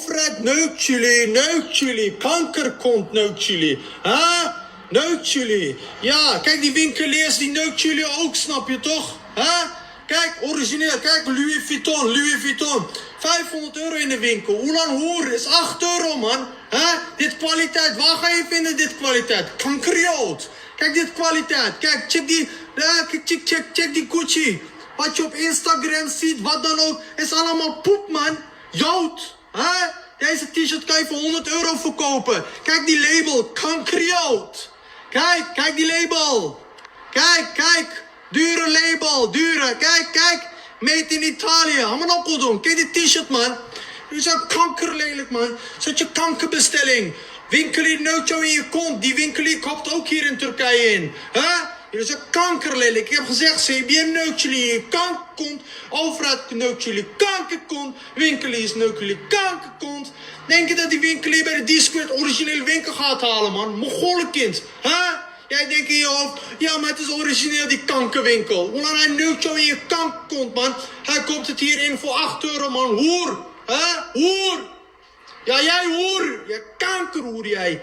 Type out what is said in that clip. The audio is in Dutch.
Overheid neukt jullie. Kankerkont neukt jullie. Huh? Neukt jullie. Ja, kijk, die winkeliers, die neukt jullie ook, snap je toch? Huh? Kijk, origineel. Kijk, Louis Vuitton. 500 euro in de winkel. Hoe lang hoer? Is 8 euro, man. Huh? Dit kwaliteit. Waar ga je vinden dit kwaliteit? Kankerjood. Kijk, dit kwaliteit. Kijk, check die Gucci. Wat je op Instagram ziet, wat dan ook. Is allemaal poep, man. Jood. Huh? Deze t-shirt kan je voor 100 euro verkopen. Kijk die label. Kankerjood. Kijk die label. Kijk. Dure label. Kijk. Made in Italië. Allemaal opgedoen. Kijk die t-shirt, man. Dit is een kankerlelijk, man. Zet je kankerbestelling. Winkelier neukt jou in je kont. Die winkelier kopt ook hier in Turkije in. Huh? Dit is een kankerlelijk. Ik heb gezegd, CBN neukt jullie in je kankerkont. Overheid neukt jullie kankerkont. Winkeliers neukt jullie kankerkont. Denk je dat die winkelier bij de Discord originele winkel gaat halen, man? Mongolenkind. Huh? Jij denkt in je hoofd, ja, maar het is origineel die kankerwinkel. Hoe lang hij neukt jou in je kankerkont, man? Hij koopt het hier in voor 8 euro, man. Hoer. Huh? Hoer. Ja, jij hoer. Jij kankerhoer, jij.